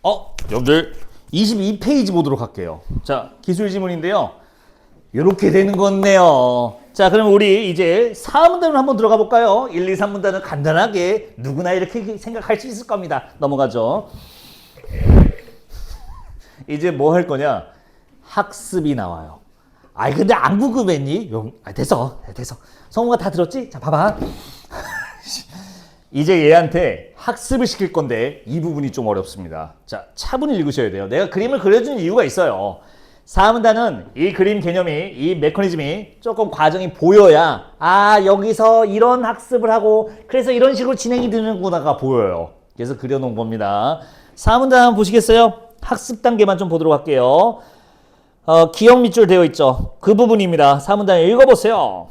여러분들 22페이지 보도록 할게요. 자, 기술 지문인데요. 이렇게 되는 거네요. 자, 그럼 우리 이제 4문단으로 한번 들어가 볼까요? 1, 2, 3문단은 간단하게 누구나 이렇게 생각할 수 있을 겁니다. 넘어가죠. 이제 뭐 할 거냐? 학습이 나와요. 아이, 근데 안 궁금했니? 됐어. 성우가 다 들었지? 자, 봐봐. 이제 얘한테 학습을 시킬 건데 이 부분이 좀 어렵습니다. 자, 차분히 읽으셔야 돼요. 내가 그림을 그려준 이유가 있어요. 4문단은 이 그림 개념이, 이 메커니즘이 조금 과정이 보여야 여기서 이런 학습을 하고 그래서 이런 식으로 진행이 되는구나가 보여요. 그래서 그려놓은 겁니다. 4문단 한번 보시겠어요? 학습 단계만 좀 보도록 할게요. 기억 밑줄 되어 있죠? 그 부분입니다. 4문단 읽어보세요.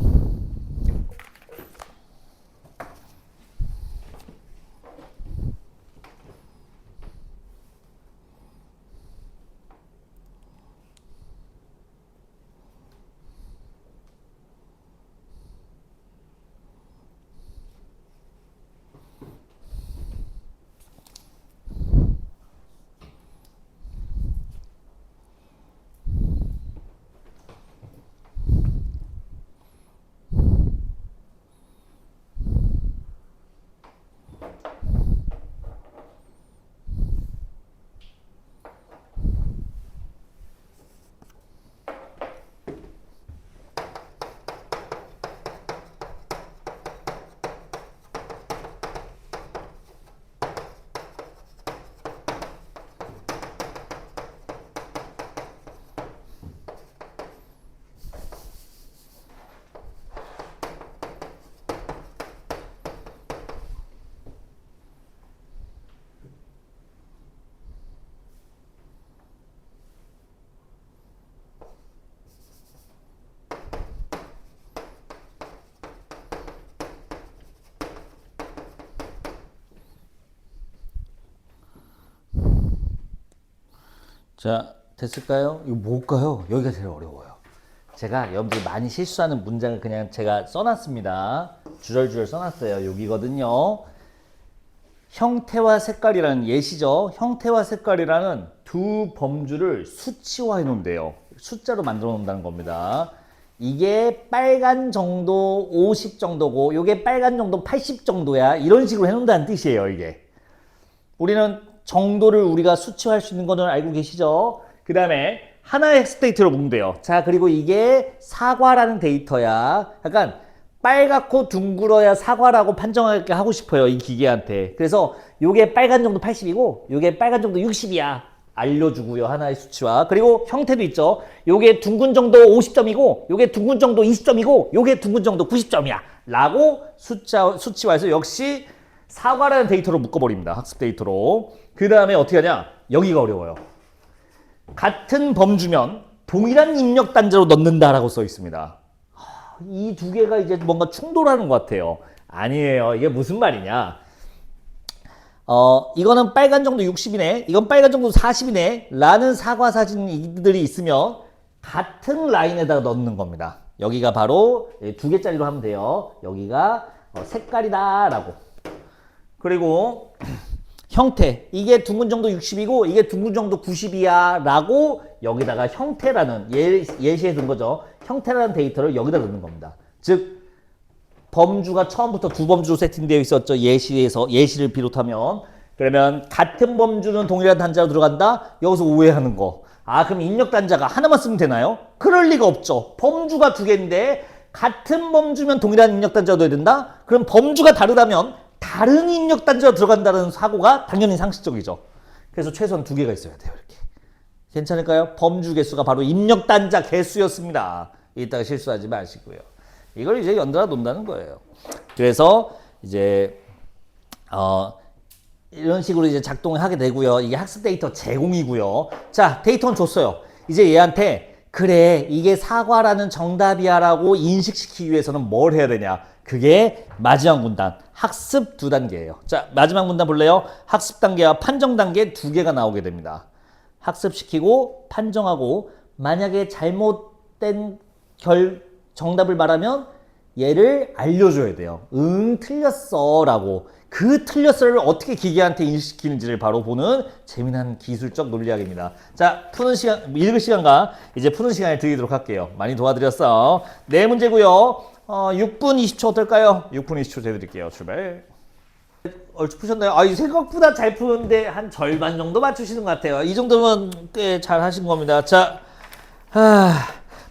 자, 됐을까요? 이거 뭘까요? 여기가 제일 어려워요. 제가 여러분들 많이 실수하는 문장을 그냥 제가 써놨습니다. 주절주절 써놨어요. 여기거든요. 형태와 색깔이라는 예시죠. 형태와 색깔이라는 두 범주를 수치화해 놓은대요. 숫자로 만들어 놓는다는 겁니다. 이게 빨간 정도 50 정도고 요게 빨간 정도 80 정도야. 이런 식으로 해놓는다는 뜻이에요. 이게. 우리는 정도를 우리가 수치화할 수 있는 거는 알고 계시죠? 그 다음에 하나의 엑스데이터로 보면 돼요. 자, 그리고 이게 사과라는 데이터야. 약간 빨갛고 둥글어야 사과라고 판정하게 하고 싶어요. 이 기계한테. 그래서 요게 빨간 정도 80이고 요게 빨간 정도 60이야. 알려주고요. 하나의 수치화. 그리고 형태도 있죠. 요게 둥근 정도 50점이고 요게 둥근 정도 20점이고 요게 둥근 정도 90점이야. 라고 수치화해서 역시 사과라는 데이터로 묶어버립니다. 학습 데이터로. 그 다음에 어떻게 하냐? 여기가 어려워요. 같은 범주면 동일한 입력 단자로 넣는다라고 써 있습니다. 이 두 개가 이제 뭔가 충돌하는 것 같아요. 아니에요. 이게 무슨 말이냐? 이거는 빨간 정도 60이네. 이건 빨간 정도 40이네. 라는 사과 사진들이 있으면 같은 라인에다가 넣는 겁니다. 여기가 바로 두 개짜리로 하면 돼요. 여기가 색깔이다 라고. 그리고 형태, 이게 둥근 정도 60이고 이게 둥근 정도 90이야 라고 여기다가 형태라는 예시에 든 거죠. 형태라는 데이터를 여기다 넣는 겁니다. 즉 범주가 처음부터 두 범주로 세팅되어 있었죠. 예시를 비롯하면. 그러면 같은 범주는 동일한 단자로 들어간다. 여기서 오해하는 거. 그럼 입력 단자가 하나만 쓰면 되나요? 그럴 리가 없죠. 범주가 두 개인데 같은 범주면 동일한 입력 단자로 넣어야 된다? 그럼 범주가 다르다면 다른 입력 단자로 들어간다는 사고가 당연히 상식적이죠. 그래서 최소한 두 개가 있어야 돼요. 이렇게. 괜찮을까요? 범주 개수가 바로 입력 단자 개수였습니다. 이따가 실수하지 마시고요. 이걸 이제 연달아 논다는 거예요. 그래서 이제 이런 식으로 이제 작동을 하게 되고요. 이게 학습 데이터 제공이고요. 자, 데이터는 줬어요. 이제 얘한테 그래, 이게 사과라는 정답이야라고 인식시키기 위해서는 뭘 해야 되냐? 그게 마지막 문단, 학습 두 단계예요. 자, 마지막 문단 볼래요? 학습 단계와 판정 단계 두 개가 나오게 됩니다. 학습시키고 판정하고 만약에 잘못된 정답을 말하면 얘를 알려줘야 돼요. 응, 틀렸어 라고. 그 틀렸어를 어떻게 기계한테 인식시키는지를 바로 보는 재미난 기술적 논리학입니다. 자, 푸는 시간, 읽을 시간과 이제 푸는 시간을 드리도록 할게요. 많이 도와드렸어. 네 문제고요. 6분 20초 어떨까요? 6분 20초 재드릴게요. 출발. 얼추 푸셨나요? 생각보다 잘 푸는데 한 절반 정도 맞추시는 것 같아요. 이 정도면 꽤 잘 하신 겁니다. 자,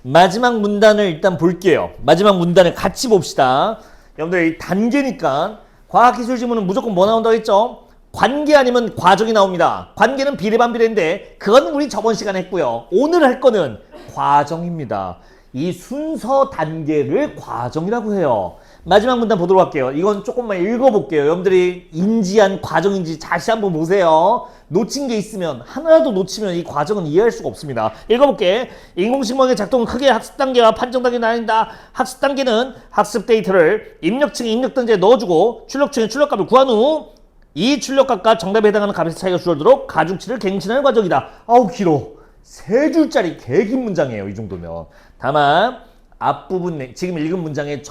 마지막 문단을 일단 볼게요. 마지막 문단을 같이 봅시다. 여러분들 이 단계니까 과학기술 지문은 무조건 뭐 나온다고 했죠? 관계 아니면 과정이 나옵니다. 관계는 비례반비례인데 그건 우리 저번 시간에 했고요. 오늘 할 거는 과정입니다. 이 순서 단계를 과정이라고 해요. 마지막 문단 보도록 할게요. 이건 조금만 읽어볼게요. 여러분들이 인지한 과정인지 다시 한번 보세요. 놓친 게 있으면 하나라도 놓치면 이 과정은 이해할 수가 없습니다. 읽어볼게. 인공지능의 작동은 크게 학습 단계와 판정 단계는 아니다. 학습 단계는 학습 데이터를 입력층에 입력 단지에 넣어주고 출력층에 출력값을 구한 후 이 출력값과 정답에 해당하는 값에서 차이가 줄어들도록 가중치를 갱신하는 과정이다. 아우 길어. 3줄짜리 개긴 문장이에요. 이 정도면. 다만 앞부분, 지금 읽은 문장의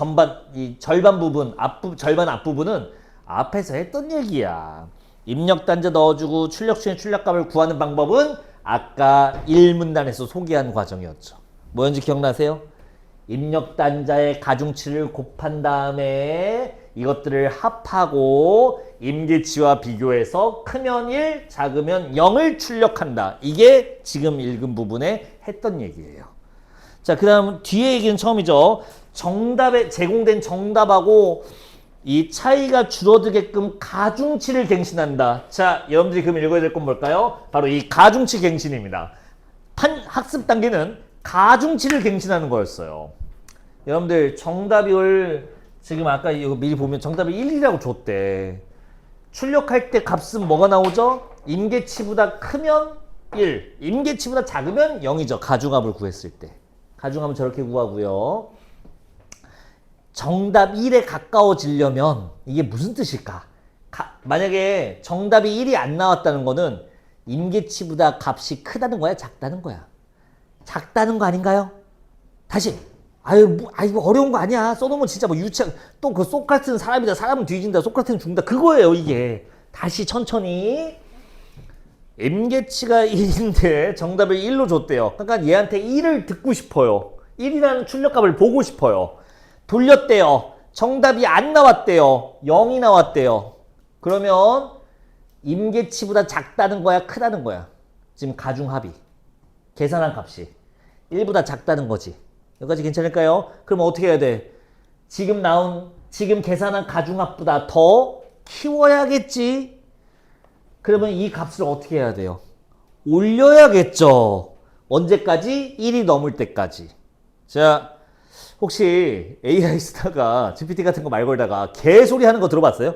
이 절반 부분, 절반 앞부분은 앞에서 했던 얘기야. 입력 단자 넣어주고 출력층의 출력값을 구하는 방법은 아까 1문단에서 소개한 과정이었죠. 뭐였는지 기억나세요? 입력 단자의 가중치를 곱한 다음에 이것들을 합하고 임계치와 비교해서 크면 1, 작으면 0을 출력한다. 이게 지금 읽은 부분에 했던 얘기예요. 자, 그 다음 뒤에 얘기는 처음이죠. 정답에 제공된 정답하고 이 차이가 줄어들게끔 가중치를 갱신한다. 자, 여러분들이 그럼 읽어야 될 건 뭘까요? 바로 이 가중치 갱신입니다. 학습 단계는 가중치를 갱신하는 거였어요. 여러분들 정답을 지금 아까 이거 미리 보면 정답이 1이라고 줬대. 출력할 때 값은 뭐가 나오죠? 임계치보다 크면 1, 임계치보다 작으면 0이죠. 가중합을 구했을 때. 가중합은 저렇게 구하고요. 정답 1에 가까워지려면 이게 무슨 뜻일까? 만약에 정답이 1이 안 나왔다는 거는 임계치보다 값이 크다는 거야? 작다는 거야? 작다는 거 아닌가요? 다시. 이거 어려운 거 아니야. 써놓으면 진짜 뭐 유치한, 또 그 소크라테스는 사람이다. 사람은 뒤진다. 소크라테스는 죽는다. 그거예요, 이게. 다시 천천히. 임계치가 1인데 정답을 1로 줬대요. 그러니까 얘한테 1을 듣고 싶어요. 1이라는 출력값을 보고 싶어요. 돌렸대요. 정답이 안 나왔대요. 0이 나왔대요. 그러면 임계치보다 작다는 거야, 크다는 거야? 지금 가중합이. 계산한 값이. 1보다 작다는 거지. 여기까지 괜찮을까요? 그럼 어떻게 해야 돼? 지금 계산한 가중합보다 더 키워야겠지? 그러면 이 값을 어떻게 해야 돼요? 올려야겠죠. 언제까지? 1이 넘을 때까지. 자, 혹시 AI 쓰다가 GPT 같은 거 말 걸다가 개소리 하는 거 들어봤어요?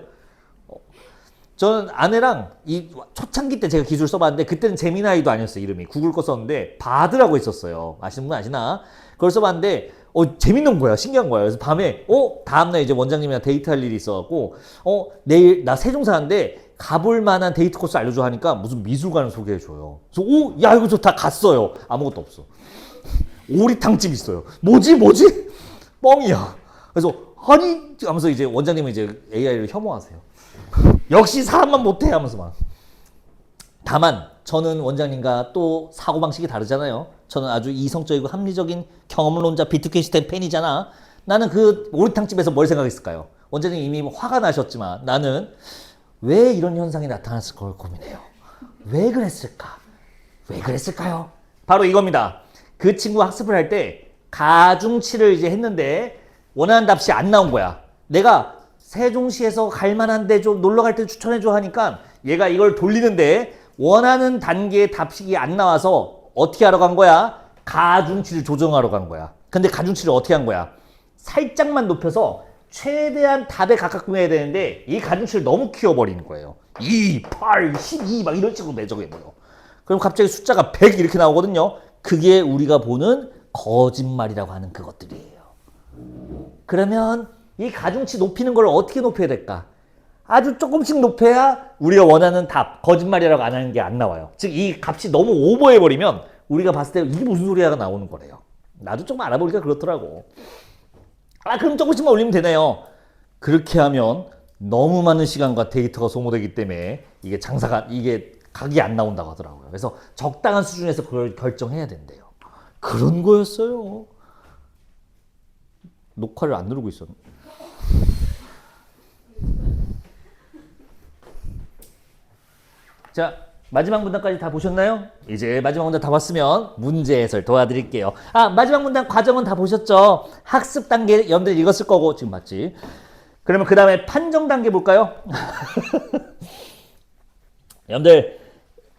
저는 아내랑 이 초창기 때 제가 기술 써봤는데 그때는 제미나이도 아니었어요. 이름이. 구글 거 썼는데 바드라고 있었어요. 아시는 분 아시나? 그걸 써봤는데 재밌는 거야. 신기한 거야. 그래서 밤에 다음날 이제 원장님이랑 데이트할 일이 있어갖고 내일 나 세종사인데 가볼 만한 데이트 코스 알려줘 하니까 무슨 미술관을 소개해줘요. 그래서 야 이거 좋다. 갔어요. 아무것도 없어. 오리탕집 있어요. 뭐지? 뻥이야. 그래서 아니 하면서 이제 원장님은 이제 AI를 혐오하세요. 역시 사람만 못해 하면서 막. 다만 저는 원장님과 또 사고방식이 다르잖아요. 저는 아주 이성적이고 합리적인 경험론자 비트겐슈타인 팬이잖아. 나는 그 오리탕집에서 뭘 생각했을까요? 원장님 이미 화가 나셨지만 나는 왜 이런 현상이 나타났을 걸 고민해요. 왜 그랬을까요? 바로 이겁니다. 그 친구 학습을 할 때 가중치를 이제 했는데 원하는 답이 안 나온 거야. 내가 세종시에서 갈 만한데 좀 놀러 갈 때 추천해줘 하니까 얘가 이걸 돌리는데 원하는 단계의 답식이 안 나와서 어떻게 하러 간 거야? 가중치를 조정하러 간 거야. 근데 가중치를 어떻게 한 거야? 살짝만 높여서 최대한 답에 가깝게 해야 되는데 이 가중치를 너무 키워버리는 거예요. 2, 8, 12 막 이런 식으로 매적해버려. 그럼 갑자기 숫자가 100 이렇게 나오거든요. 그게 우리가 보는 거짓말이라고 하는 그것들이에요. 그러면 이 가중치 높이는 걸 어떻게 높여야 될까? 아주 조금씩 높여야 우리가 원하는 답, 거짓말이라고 안 하는 게 안 나와요. 즉 이 값이 너무 오버해버리면 우리가 봤을 때 이게 무슨 소리야가 나오는 거래요. 나도 조금 알아보니까 그렇더라고. 그럼 조금씩만 올리면 되네요. 그렇게 하면 너무 많은 시간과 데이터가 소모되기 때문에 이게 각이 안 나온다고 하더라고요. 그래서 적당한 수준에서 그걸 결정해야 된대요. 그런 거였어요. 녹화를 안 누르고 있었네. 자, 마지막 문단까지 다 보셨나요? 이제 마지막 문단 다 봤으면 문제 해설 도와드릴게요. 마지막 문단 과정은 다 보셨죠? 학습 단계 여러분들 읽었을 거고 지금 맞지? 그러면 그 다음에 판정 단계 볼까요? 여러분들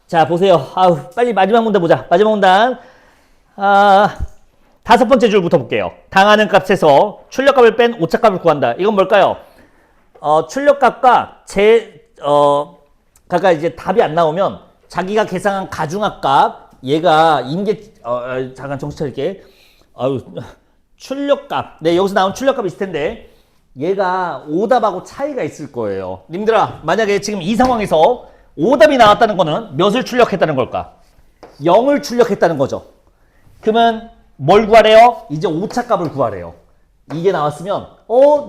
자 보세요. 빨리 마지막 문단 보자. 마지막 문단 5번째 줄부터 볼게요. 당하는 값에서 출력값을 뺀 오차값을 구한다. 이건 뭘까요? 출력값과 각각 이제 답이 안 나오면 자기가 계산한 가중합값 얘가 잠깐 정신 차릴게. 출력값. 네, 여기서 나온 출력값이 있을 텐데 얘가 오답하고 차이가 있을 거예요. 님들아, 만약에 지금 이 상황에서 오답이 나왔다는 거는 몇을 출력했다는 걸까? 0을 출력했다는 거죠. 그러면 뭘 구하래요? 이제 오차값을 구하래요. 이게 나왔으면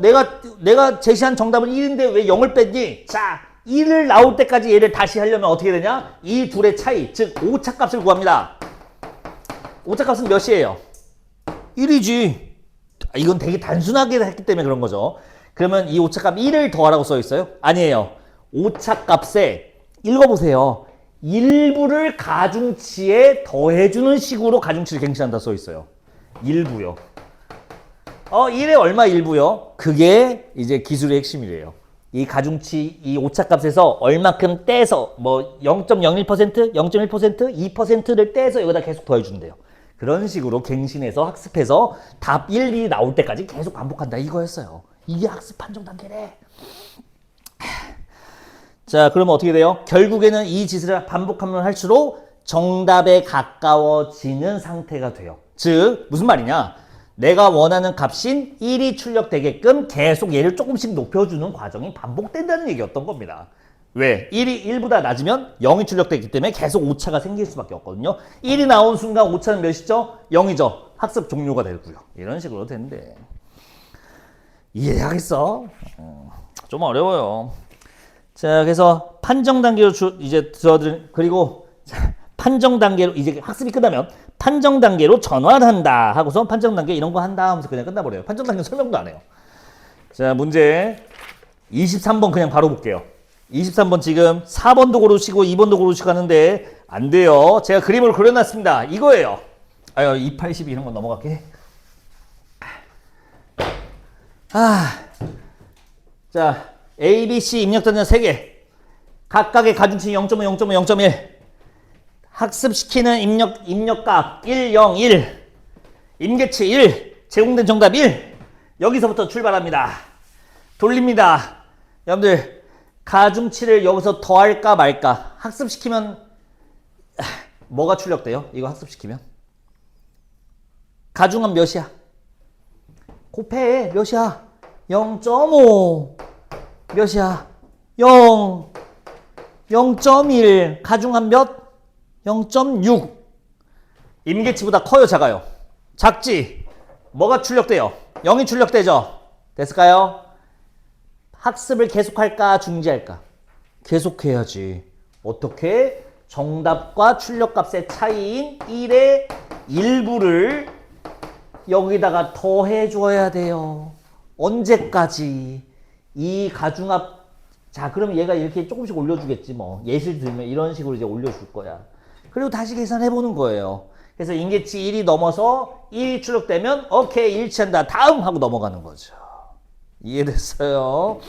내가 제시한 정답은 1인데 왜 0을 뺐니? 자, 1을 나올 때까지 얘를 다시 하려면 어떻게 되냐? 이 둘의 차이, 즉 오차값을 구합니다. 오차값은 몇이에요? 1이지. 이건 되게 단순하게 했기 때문에 그런 거죠. 그러면 이 오차값 1을 더하라고 써 있어요? 아니에요. 오차값에 읽어보세요. 일부를 가중치에 더해주는 식으로 가중치를 갱신한다 써 있어요. 일부요. 1에 얼마 일부요? 그게 이제 기술의 핵심이래요. 이 가중치, 이 오차값에서 얼마큼 떼서 0.01%, 0.1%, 2%를 떼서 여기다 계속 더해준대요. 그런 식으로 갱신해서 학습해서 답 1, 2 나올 때까지 계속 반복한다 이거였어요. 이게 학습 판정 단계래. 자, 그러면 어떻게 돼요? 결국에는 이 짓을 반복하면 할수록 정답에 가까워지는 상태가 돼요. 즉 무슨 말이냐? 내가 원하는 값인 1이 출력되게끔 계속 얘를 조금씩 높여주는 과정이 반복된다는 얘기였던 겁니다. 왜? 1이 1보다 낮으면 0이 출력되기 때문에 계속 오차가 생길 수밖에 없거든요. 1이 나온 순간 오차는 몇이죠? 0이죠. 학습 종료가 되고요. 이런 식으로 되는데 이해하겠어? 좀 어려워요. 자, 그래서 판정 단계로 그리고 판정 단계로 이제 학습이 끝나면 판정 단계로 전환한다 하고서 판정 단계 이런 거 한다 하면서 그냥 끝나버려요. 판정 단계 설명도 안 해요. 자, 문제 23번 그냥 바로 볼게요. 23번 지금 4번도 고르시고 2번도 고르시고 하는데 안 돼요. 제가 그림을 그려놨습니다. 이거예요. 280 이런 거 넘어갈게. 자, A, B, C 입력 단자 3개. 각각의 가중치 0.5, 0.5, 0.1. 학습시키는 입력값 1, 0, 1. 임계치 1. 제공된 정답 1. 여기서부터 출발합니다. 돌립니다. 여러분들 가중치를 여기서 더할까 말까? 학습시키면 뭐가 출력돼요? 이거 학습시키면? 가중은 몇이야? 곱해. 몇이야? 0.5. 몇이야? 0. 0.1. 가중한 몇? 0.6. 임계치보다 커요, 작아요? 작지? 뭐가 출력돼요? 0이 출력되죠? 됐을까요? 학습을 계속할까 중지할까? 계속해야지. 어떻게? 정답과 출력값의 차이인 1의 일부를 여기다가 더해줘야 돼요. 언제까지? 이 가중합. 자, 그러면 얘가 이렇게 조금씩 올려주겠지 뭐. 예시를 들면 이런 식으로 이제 올려줄 거야. 그리고 다시 계산해보는 거예요. 그래서 임계치 1이 넘어서 1이 출력되면 오케이 일치한다 다음 하고 넘어가는 거죠. 이해됐어요?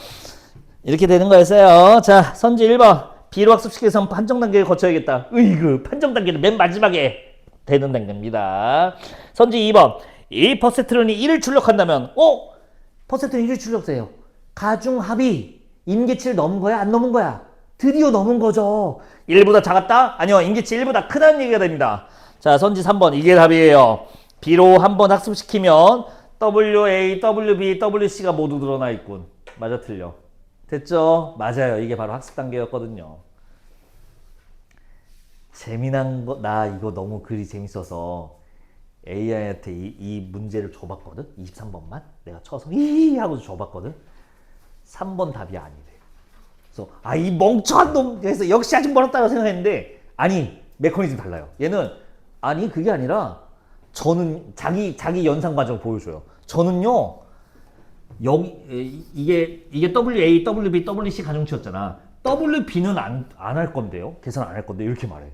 이렇게 되는 거였어요. 자, 선지 1번. B로 학습시키기 위해서 판정 단계를 거쳐야겠다. 으이그, 판정 단계는 맨 마지막에 되는 단계입니다. 선지 2번. 이 퍼센트론이 1을 출력한다면 퍼센트는 1을 출력돼요. 가중합이 임계치를 넘은 거야? 안 넘은 거야? 드디어 넘은 거죠. 1보다 작았다? 아니요. 임계치 1보다 크다는 얘기가 됩니다. 자, 선지 3번. 이게 답이에요. B로 한번 학습시키면 WA, WB, WC가 모두 드러나 있군. 맞아, 틀려? 됐죠? 맞아요. 이게 바로 학습 단계였거든요. 재미난 거, 나 이거 너무 글이 재밌어서 AI한테 이 문제를 줘봤거든? 23번만? 내가 쳐서 하고서 줘봤거든? 3번 답이 아니래. 그래서 이 멍청한 놈 해서 역시 아직 멀었다고 생각했는데 아니 메커니즘 달라요. 얘는 아니 그게 아니라 저는 자기 연상 과정을 보여줘요. 저는요 여기 이게 WA, WB, WC 가중치였잖아. WB는 안 할 건데요. 계산 안 할 건데 이렇게 말해.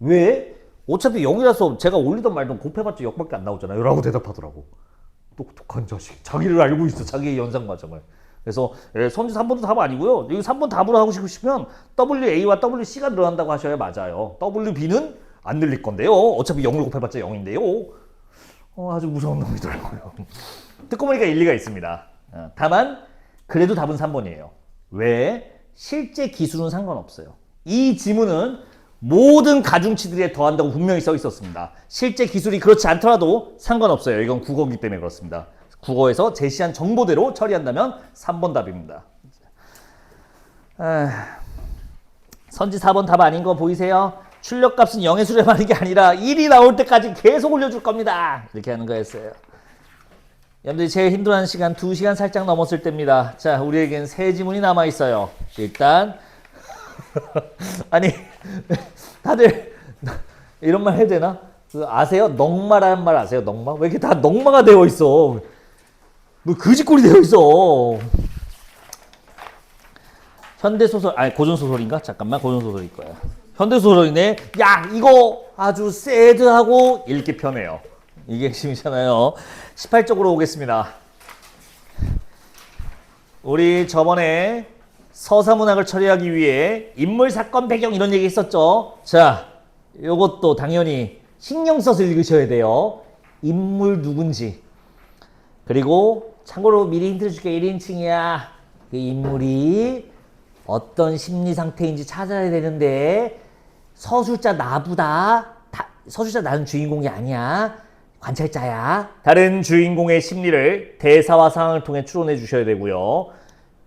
왜? 어차피 0이라서 제가 올리던 말던 곱해봤자 0밖에 안 나오잖아요. 라고 대답하더라고. 똑똑한 자식. 자기를 알고 있어. 자기의 연상 과정을. 그래서 선지 3번도 답 아니고요. 이거 3번 답으로 하고 싶으시면 WA와 WC가 늘어난다고 하셔야 맞아요. WB는 안 늘릴 건데요. 어차피 0을 곱해봤자 0인데요. 아주 무서운 놈이더라고요. 듣고 보니까 일리가 있습니다. 다만 그래도 답은 3번이에요. 왜? 실제 기술은 상관없어요. 이 지문은 모든 가중치들에 더한다고 분명히 써 있었습니다. 실제 기술이 그렇지 않더라도 상관없어요. 이건 국어이기 때문에 그렇습니다. 국어에서 제시한 정보대로 처리한다면 3번 답입니다. 선지 4번 답 아닌 거 보이세요? 출력값은 0의 수렴하는 게 아니라 1이 나올 때까지 계속 올려줄 겁니다. 이렇게 하는 거였어요. 여러분들이 제일 힘들어하는 시간 2시간 살짝 넘었을 때입니다. 자, 우리에겐 세 지문이 남아있어요. 일단 아니 다들 이런 말 해도 되나? 아세요? 넉마라는 말 아세요? 넉마? 왜 이렇게 다 넉마가 되어 있어? 뭐 그지꼴이 되어 있어. 현대소설, 아니 고전소설인가? 잠깐만, 고전소설일 거야. 현대소설이네. 야, 이거 아주 새드하고 읽기 편해요. 이게 핵심이잖아요. 18쪽으로 오겠습니다. 우리 저번에 서사문학을 처리하기 위해 인물, 사건, 배경 이런 얘기 했었죠. 자, 요것도 당연히 신경 써서 읽으셔야 돼요. 인물 누군지. 그리고 참고로 미리 힌트 줄게. 1인칭이야. 그 인물이 어떤 심리 상태인지 찾아야 되는데 서술자 나보다 서술자 나는 주인공이 아니야. 관찰자야. 다른 주인공의 심리를 대사와 상황을 통해 추론해 주셔야 되고요.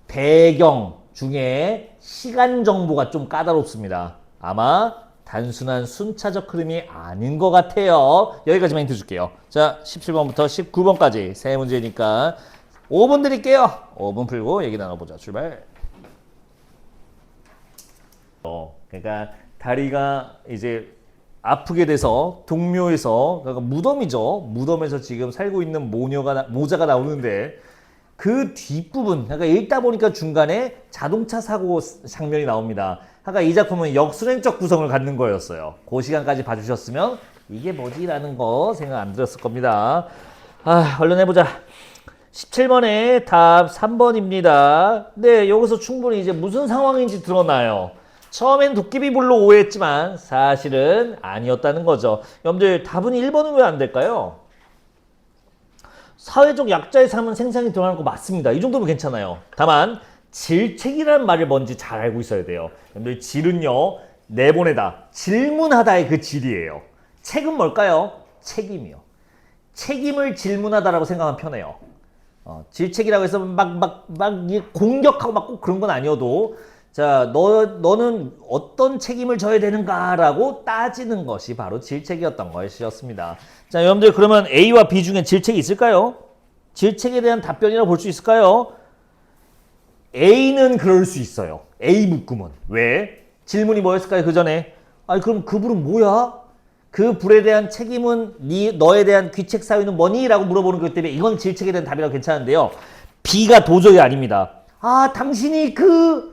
배경 중에 시간 정보가 좀 까다롭습니다. 아마 단순한 순차적 흐름이 아닌 것 같아요. 여기까지만 힌트 줄게요. 자, 17번부터 19번까지 세 문제니까 5분 드릴게요. 5분 풀고 얘기 나눠보자. 출발. 그러니까 다리가 이제 아프게 돼서 동묘에서, 그러니까 무덤이죠. 무덤에서 지금 살고 있는 모자가 나오는데 그 뒷부분, 그러니까 읽다 보니까 중간에 자동차 사고 장면이 나옵니다. 그러니까 이 작품은 역순행적 구성을 갖는 거였어요. 그 시간까지 봐주셨으면 이게 뭐지? 라는 거 생각 안 들었을 겁니다. 얼른 해보자. 17번에 답 3번입니다. 네, 여기서 충분히 이제 무슨 상황인지 드러나요. 처음엔 도깨비불로 오해했지만 사실은 아니었다는 거죠. 여러분들 답은 1번은 왜 안 될까요? 사회적 약자의 삶은 생산이 드러나는 거 맞습니다. 이 정도면 괜찮아요. 다만 질책이라는 말을 뭔지 잘 알고 있어야 돼요. 여러분들 질은요, 내보내다, 질문하다의 그 질이에요. 책은 뭘까요? 책임이요. 책임을 질문하다라고 생각하면 편해요. 질책이라고 해서 막 공격하고 막 꼭 그런 건 아니어도, 자, 너는 어떤 책임을 져야 되는가라고 따지는 것이 바로 질책이었던 것이었습니다. 자, 여러분들 그러면 A와 B 중에 질책이 있을까요? 질책에 대한 답변이라고 볼 수 있을까요? A는 그럴 수 있어요. A 묶음은. 왜? 질문이 뭐였을까요? 그 전에. 그럼 그 불은 뭐야? 그 불에 대한 책임은 너에 대한 귀책 사유는 뭐니? 라고 물어보는 것 때문에 이건 질책에 대한 답이라고 괜찮은데요. B가 도저히 아닙니다. 당신이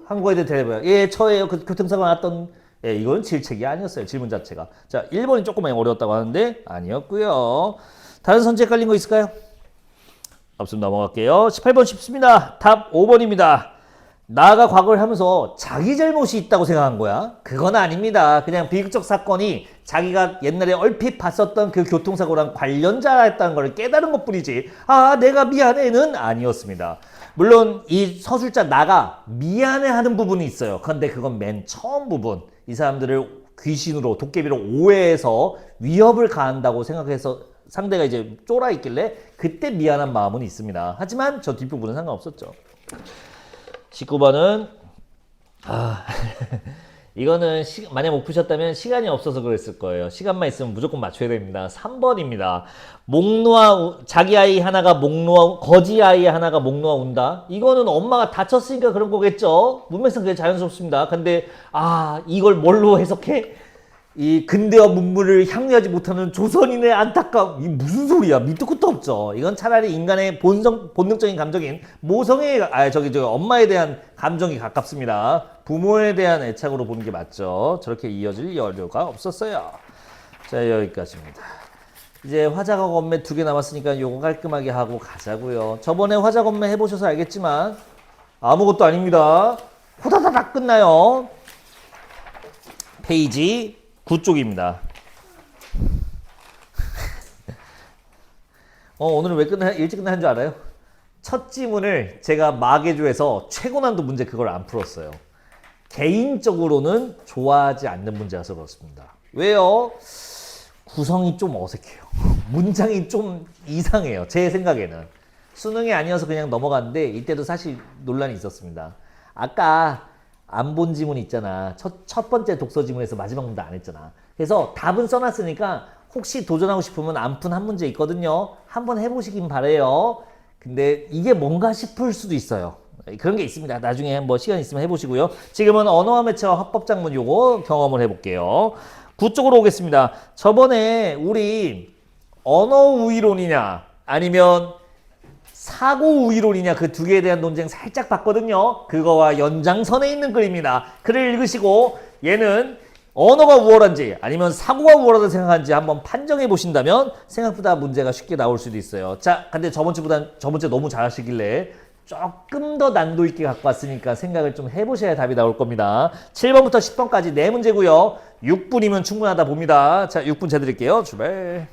한 거에 대해 대답해요. 예, 저예요. 그 교통사고 났던. 예, 이건 질책이 아니었어요. 질문 자체가. 자, 1번이 조금 어려웠다고 하는데 아니었고요. 다른 선지 헷갈린 거 있을까요? 앞선 넘어갈게요. 18번 쉽습니다. 답 5번입니다. 나아가 과거를 하면서 자기 잘못이 있다고 생각한 거야? 그건 아닙니다. 그냥 비극적 사건이 자기가 옛날에 얼핏 봤었던 그 교통사고랑 관련자였다는 걸 깨달은 것뿐이지, 내가 미안해는 아니었습니다. 물론 이 서술자 나가 미안해하는 부분이 있어요. 그런데 그건 맨 처음 부분. 이 사람들을 귀신으로, 도깨비로 오해해서 위협을 가한다고 생각해서 상대가 이제 쫄아 있길래 그때 미안한 마음은 있습니다. 하지만 저 뒷부분은 상관없었죠. 19번은 이거는 만약 못 푸셨다면 시간이 없어서 그랬을 거예요. 시간만 있으면 무조건 맞춰야 됩니다. 3번입니다. 자기 아이 하나가 거지 아이 하나가 목 놓아 운다. 이거는 엄마가 다쳤으니까 그런 거겠죠. 문맥상 그게 자연스럽습니다. 근데 이걸 뭘로 해석해? 이 근대화 문물을 향유하지 못하는 조선인의 안타까움. 이 무슨 소리야? 밑도 끝도 없죠. 이건 차라리 인간의 본능적인 감정인 엄마에 대한 감정이 가깝습니다. 부모에 대한 애착으로 보는 게 맞죠. 저렇게 이어질 여유가 없었어요. 자, 여기까지입니다. 이제 화자가 건매 2개 남았으니까 요거 깔끔하게 하고 가자고요. 저번에 화자 건매 해보셔서 알겠지만 아무것도 아닙니다. 호다다닥 끝나요. 페이지 9쪽입니다. 오늘은 왜 일찍 끝나는 줄 알아요? 첫 지문을 제가 마개조에서 최고 난도 문제 그걸 안 풀었어요. 개인적으로는 좋아하지 않는 문제라서 그렇습니다. 왜요? 구성이 좀 어색해요. 문장이 좀 이상해요. 제 생각에는. 수능이 아니어서 그냥 넘어갔는데 이때도 사실 논란이 있었습니다. 아까 안 본 지문 있잖아. 첫 번째 독서 지문에서 마지막 문제 안 했잖아. 그래서 답은 써놨으니까 혹시 도전하고 싶으면 안 푼 한 문제 있거든요. 한번 해보시긴 바래요. 근데 이게 뭔가 싶을 수도 있어요. 그런 게 있습니다. 나중에 뭐 시간 있으면 해보시고요. 지금은 언어와 매체와 화법작문 요거 경험을 해볼게요. 9쪽으로 오겠습니다. 저번에 우리 언어우위론이냐 아니면 사고우위론이냐 그 두 개에 대한 논쟁 살짝 봤거든요. 그거와 연장선에 있는 글입니다. 글을 읽으시고 얘는 언어가 우월한지 아니면 사고가 우월하다고 생각하는지 한번 판정해 보신다면 생각보다 문제가 쉽게 나올 수도 있어요. 자, 근데 저번 주에 너무 잘하시길래 조금 더 난도 있게 갖고 왔으니까 생각을 좀 해보셔야 답이 나올 겁니다. 7번부터 10번까지 4문제고요. 6분이면 충분하다 봅니다. 자, 6분 재드릴게요. 출발.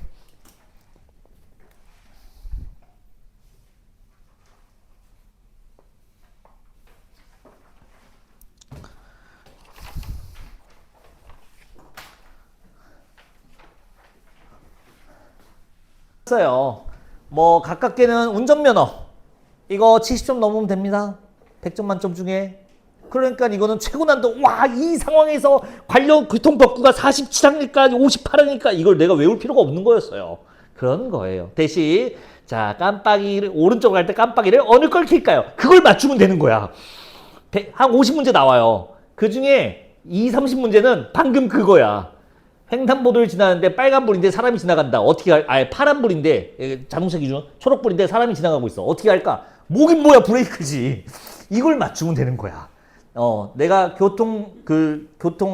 어요. 뭐 가깝게는 운전면허 이거 70점 넘으면 됩니다. 100점 만점 중에. 그러니까 이거는 최고 난도. 와, 이 상황에서 관련 교통법규가 47항일까 58항일까 이걸 내가 외울 필요가 없는 거였어요. 그런 거예요. 대신 자, 깜빡이를 오른쪽으로 갈 때 깜빡이를 어느 걸 킬까요? 그걸 맞추면 되는 거야. 한 50문제 나와요. 그 중에 30문제는 방금 그거야. 횡단보도를 지나는데 빨간불인데 사람이 지나간다. 파란불인데 자동차 기준 초록불인데 사람이 지나가고 있어. 어떻게 할까? 뭐긴 뭐야, 브레이크지. 이걸 맞추면 되는 거야. 내가 교통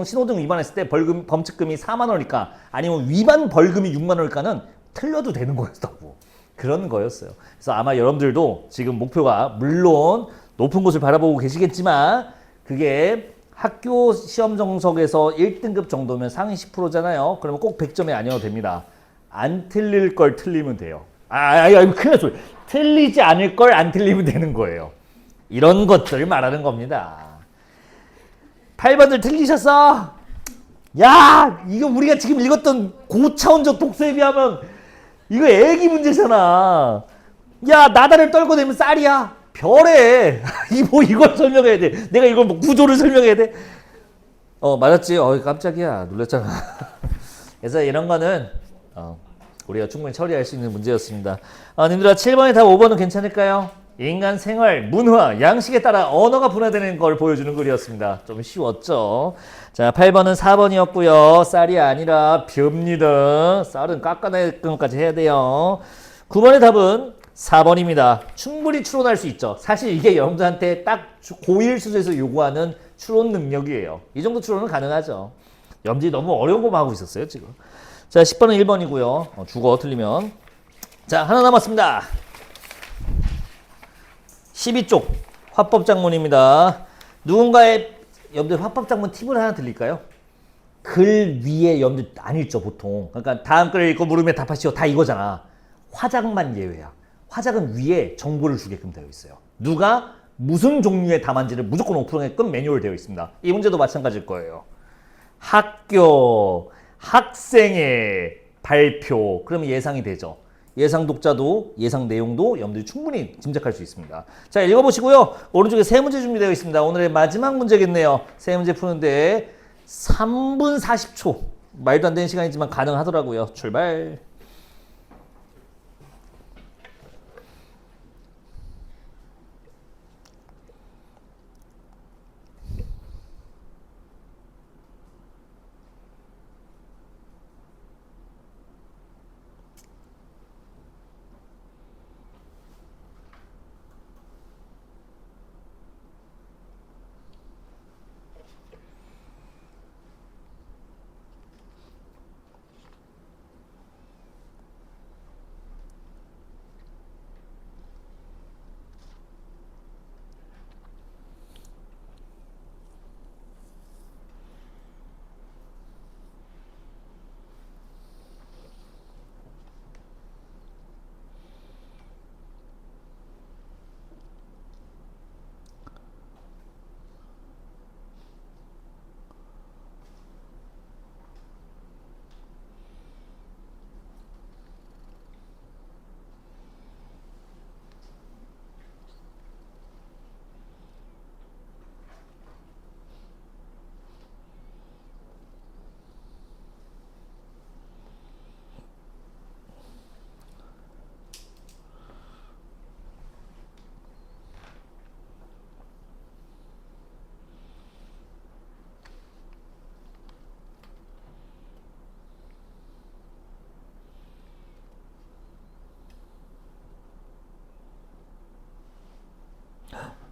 신호등 위반했을 때 범칙금이 4만 원일까? 아니면 위반 벌금이 6만 원일까는 틀려도 되는 거였다고. 그런 거였어요. 그래서 아마 여러분들도 지금 목표가 물론 높은 곳을 바라보고 계시겠지만 그게 학교 시험 정석에서 1등급 정도면 상위 10%잖아요. 그러면 꼭 100점이 아니어도 됩니다. 안 틀릴 걸 틀리면 돼요. 이거 큰일 났어. 틀리지 않을 걸 안 틀리면 되는 거예요. 이런 것들 말하는 겁니다. 8번들 틀리셨어? 야, 이거 우리가 지금 읽었던 고차원적 독서에 비하면 이거 애기 문제잖아. 야, 나다를 떨고 내면 쌀이야. 별에 이걸 설명해야 돼. 내가 이걸 뭐 구조를 설명해야 돼. 맞았지. 깜짝이야. 놀랐잖아. 그래서 이런 거는 우리가 충분히 처리할 수 있는 문제였습니다. 님들아, 7번에 답 5번은 괜찮을까요? 인간 생활, 문화, 양식에 따라 언어가 분화되는 걸 보여주는 글이었습니다. 좀 쉬웠죠. 자, 8번은 4번이었고요. 쌀이 아니라 벼입니다. 쌀은 깎아낼 것까지 해야 돼요. 9번의 답은 4번입니다. 충분히 추론할 수 있죠. 사실 이게 여러분들한테 딱 고1 수준에서 요구하는 추론 능력이에요. 이 정도 추론은 가능하죠. 여러분들이 너무 어려운 거만 하고 있었어요, 지금. 자, 10번은 1번이고요. 죽어, 틀리면. 자, 하나 남았습니다. 12쪽 화법작문입니다. 누군가의 여러분들 화법작문 팁을 하나 드릴까요? 글 위에 여러분들 안 읽죠, 보통. 그러니까 다음 글을 읽고 물으면 답하시오. 다 이거잖아. 화작만 예외야. 화작은 위에 정보를 주게끔 되어 있어요. 누가 무슨 종류의 답안지를 무조건 오픈하게끔 매뉴얼 되어 있습니다. 이 문제도 마찬가지일 거예요. 학교, 학생의 발표, 그러면 예상이 되죠. 예상 독자도 예상 내용도 여러분들이 충분히 짐작할 수 있습니다. 자, 읽어보시고요. 오른쪽에 세 문제 준비되어 있습니다. 오늘의 마지막 문제겠네요. 세 문제 푸는데 3분 40초. 말도 안 되는 시간이지만 가능하더라고요. 출발.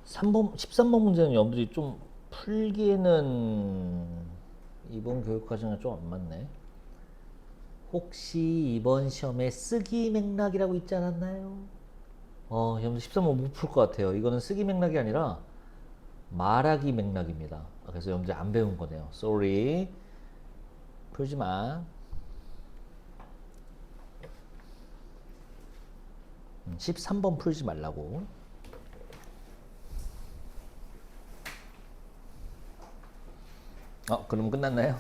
삼 번 13번 문제는 여러분들이 좀 풀기에는 이번 교육과정에 좀 안 맞네. 혹시 이번 시험에 쓰기 맥락이라고 있지 않았나요? 여러분들 13번 못 풀 것 같아요. 이거는 쓰기 맥락이 아니라 말하기 맥락입니다. 그래서 여러분들 안 배운 거네요. Sorry. 풀지 마. 13번 풀지 말라고. 그럼 끝났나요?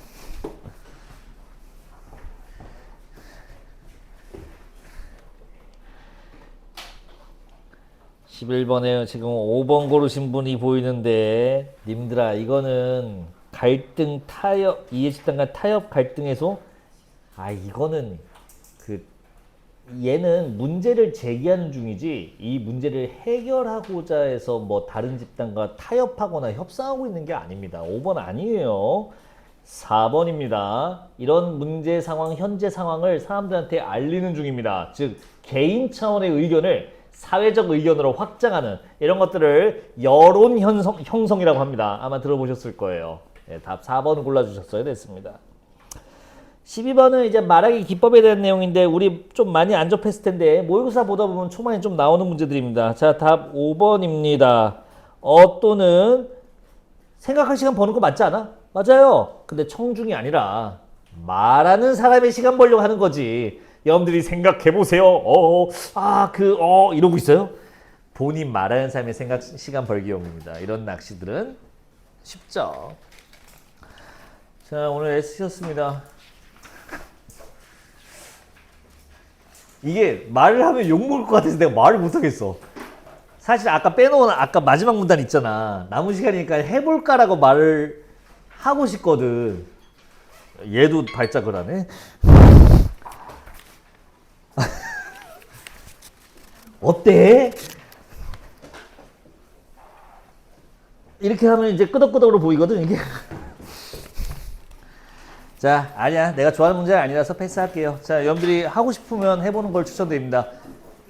11번에 지금 5번 고르신 분이 보이는데, 님들아, 이거는 갈등 타협, 이해집단간 타협 갈등에서, 이거는 얘는 문제를 제기하는 중이지, 이 문제를 해결하고자 해서 뭐 다른 집단과 타협하거나 협상하고 있는 게 아닙니다. 5번 아니에요. 4번입니다. 이런 문제 상황, 현재 상황을 사람들한테 알리는 중입니다. 즉, 개인 차원의 의견을 사회적 의견으로 확장하는 이런 것들을 여론 형성이라고 합니다. 아마 들어보셨을 거예요. 네, 답 4번 골라주셨어야 됐습니다. 12번은 이제 말하기 기법에 대한 내용인데 우리 좀 많이 안 접했을 텐데 모의고사 보다 보면 초반에 좀 나오는 문제들입니다. 자, 답 5번입니다. 또는 생각할 시간 버는 거 맞지 않아? 맞아요. 근데 청중이 아니라 말하는 사람의 시간 벌려고 하는 거지. 여러분들이 생각해보세요. 이러고 있어요? 본인 말하는 사람의 시간 벌기용입니다. 이런 낚시들은 쉽죠. 자, 오늘 애쓰셨습니다. 이게 말을 하면 욕먹을 것 같아서 내가 말을 못하겠어. 사실 아까 빼놓은 아까 마지막 문단 있잖아. 남은 시간이니까 해볼까라고 말을 하고 싶거든. 얘도 발작을 하네. 어때? 이렇게 하면 이제 끄덕끄덕으로 보이거든 이게. 자, 아니야. 내가 좋아하는 문제가 아니라서 패스할게요. 자, 여러분들이 하고 싶으면 해보는 걸 추천드립니다.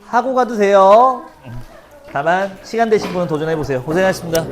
하고 가도 돼요. 다만 시간 되신 분은 도전해보세요. 고생하셨습니다.